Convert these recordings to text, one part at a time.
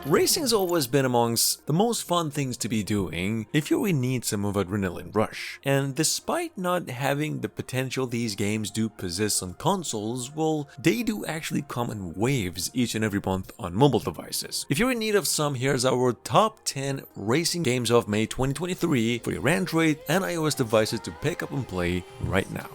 Racing's always been amongst the most fun things to be doing if you really need some of adrenaline rush. And despite not having the potential these games do possess on consoles, well, they do actually come in waves each and every month on mobile devices. If you're in need of some, here's our top 10 racing games of May 2023 for your Android and iOS devices to pick up and play right now.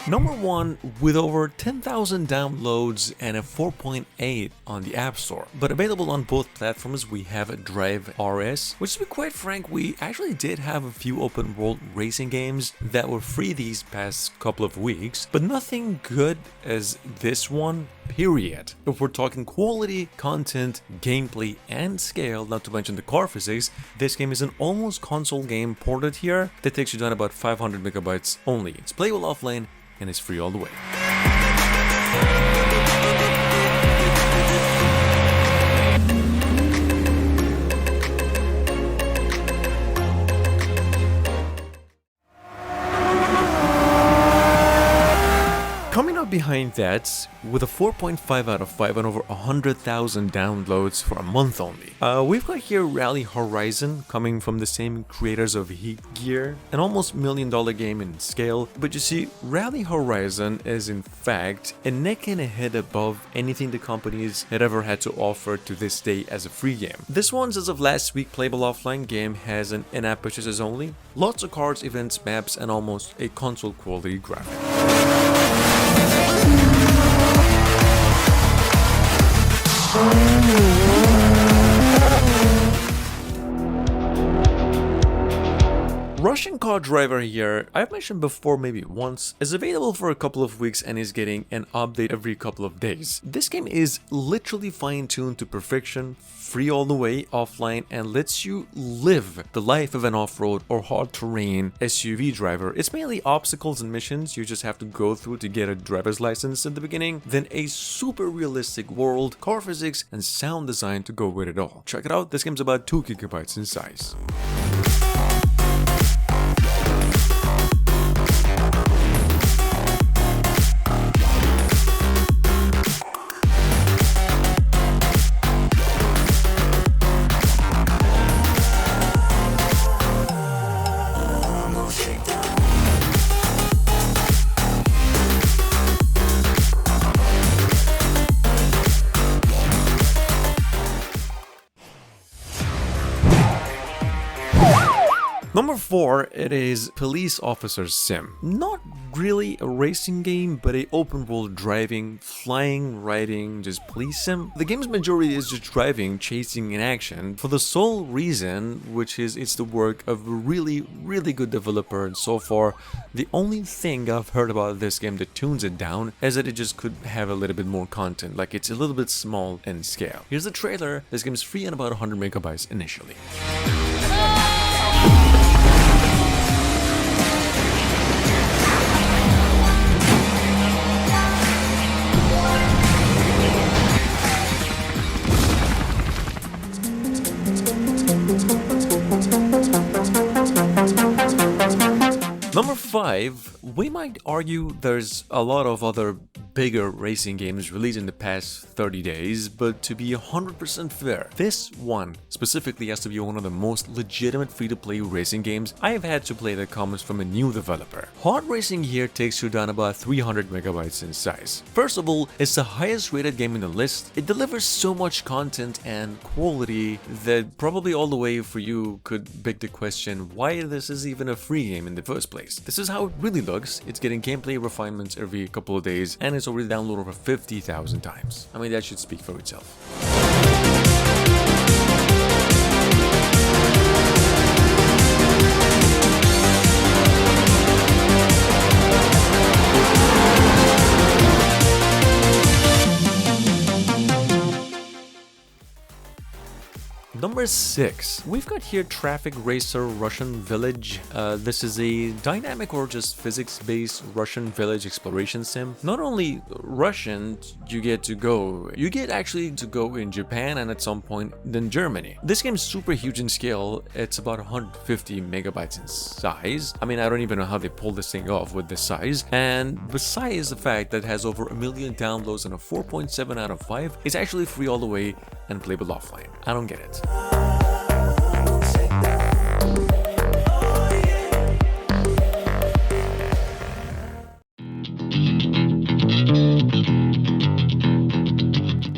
Number 1, with over 10,000 downloads and a 4.8 on the App Store. But available on both platforms, we have Drive RS, which to be quite frank, we actually did have a few open world racing games that were free these past couple of weeks, but nothing good as this one, period. If we're talking quality, content, gameplay, and scale, not to mention the car physics, this game is an almost console game ported here that takes you down about 500 megabytes only. It's playable offline and it's free all the way. Coming up behind that, with a 4.5 out of 5 and over 100,000 downloads for a month only. We've got here Rally Horizon, coming from the same creators of Heat Gear, an almost $1 million game in scale. But you see, Rally Horizon is in fact a neck and a head above anything the companies had ever had to offer to this day as a free game. This one's as of last week playable offline game, has an in-app purchases only, lots of cards, events, maps, and almost a console quality graphic. Russian Car Driver here, I've mentioned before maybe once, is available for a couple of weeks and is getting an update every couple of days. This game is literally fine-tuned to perfection, free all the way, offline, and lets you live the life of an off-road or hard terrain SUV driver. It's mainly obstacles and missions you just have to go through to get a driver's license in the beginning, then a super realistic world, car physics, and sound design to go with it all. Check it out, this game's about 2 gigabytes in size. Number 4, it is Police Officer Sim. Not really a racing game, but a open world driving, flying, riding, just police sim. The game's majority is just driving, chasing in action, for the sole reason, which is it's the work of a really good developer, and so far the only thing I've heard about this game that tunes it down is that it just could have a little bit more content, like it's a little bit small in scale. Here's the trailer. This game is free and about 100 megabytes initially. Number 5, we might argue there's a lot of other bigger racing games released in the past 30 days, but to be 100% fair, this one specifically has to be one of the most legitimate free-to-play racing games I've had to play that comes from a new developer. Hard Racing here takes you down about 300 megabytes in size. First of all, it's the highest rated game in the list. It delivers so much content and quality that probably all the way for you could beg the question why this is even a free game in the first place. This is how it really looks. It's getting gameplay refinements every couple of days, and it's already downloaded over 50,000 times. I mean, that should speak for itself. Number 6, we've got here Traffic Racer Russian Village. This is a dynamic or just physics-based Russian village exploration sim. Not only Russian, you get actually to go in Japan and at some point in Germany. This game is super huge in scale. It's about 150 megabytes in size. I mean, I don't even know how they pulled this thing off with this size. And besides the fact that it has over 1 million downloads and a 4.7 out of 5, it's actually free all the way and playable offline. I don't get it.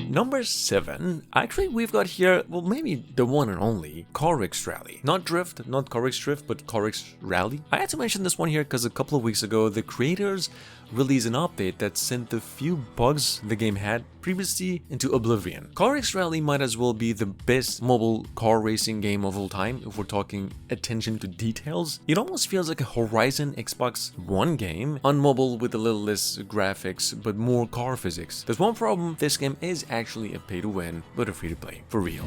Number 7, actually we've got here, well, maybe the one and only, Corex Rally. Not Drift, not Corex Drift, but Corex Rally. I had to mention this one here because a couple of weeks ago, the creators released an update that sent the few bugs the game had previously into oblivion. Corex Rally might as well be the best mobile car racing game of all time if we're talking attention to details. It almost feels like a Horizon Xbox One game on mobile with a little less graphics but more car physics. There's one problem, this game is actually a pay to win but a free to play, for real.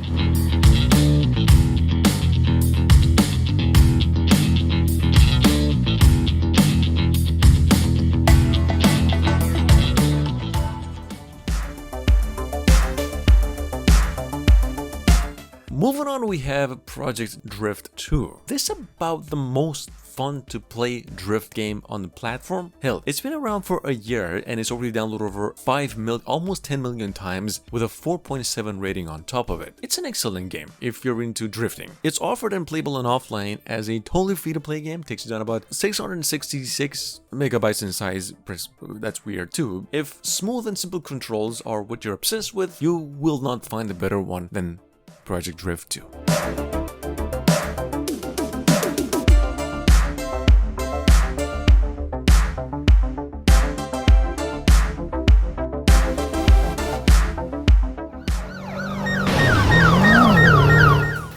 Moving on, we have Project Drift 2. This is about the most fun to play drift game on the platform. Hell, it's been around for a year and it's already downloaded over 5 million, almost 10 million times with a 4.7 rating on top of it. It's an excellent game if you're into drifting. It's offered and playable on offline as a totally free-to-play game. Takes you down about 666 megabytes in size. That's weird too. If smooth and simple controls are what you're obsessed with, you will not find a better one than Project Drift 2.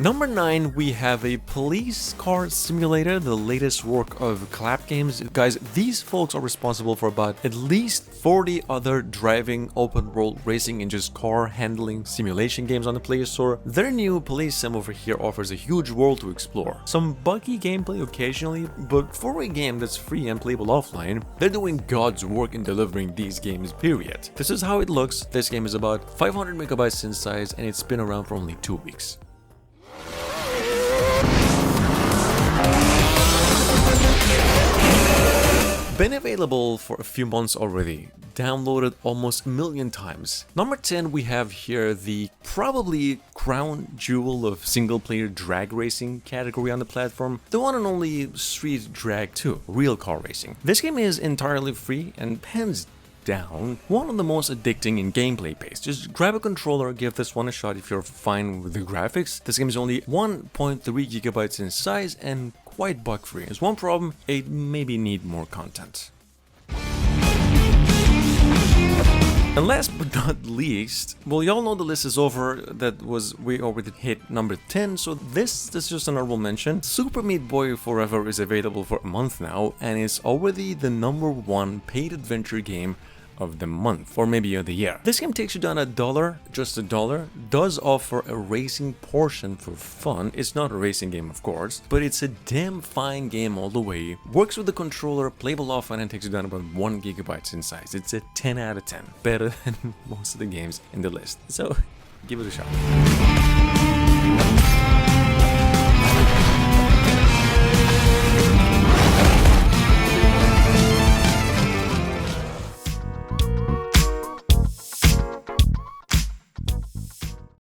Number 9, we have a police car simulator, the latest work of Clap Games. Guys, these folks are responsible for about at least 40 other driving, open world racing and just car handling simulation games on the Play Store. Their new police sim over here offers a huge world to explore. Some buggy gameplay occasionally, but for a game that's free and playable offline, they're doing God's work in delivering these games, period. This is how it looks. This game is about 500 megabytes in size and it's been around for only 2 weeks. Been available for a few months already, downloaded almost 1 million times. Number 10, we have here the probably crown jewel of single-player drag racing category on the platform, the one and only Street Drag 2, Real Car Racing. This game is entirely free and hands down one of the most addicting in gameplay pace. Just grab a controller, give this one a shot if you're fine with the graphics. This game is only 1.3 gigabytes in size and quite bug-free. There's one problem, it maybe need more content. And last but not least, well, y'all know the list is over. We already hit number 10, so this is just an honorable mention. Super Meat Boy Forever is available for a month now, and it's already the #1 paid adventure game of the month, or maybe of the year. This game takes you down $1, just $1, does offer a racing portion for fun. It's not a racing game, of course, but it's a damn fine game all the way. Works with the controller, playable offline, and takes you down about 1 gigabyte in size. It's a 10 out of 10, better than most of the games in the list. So, give it a shot.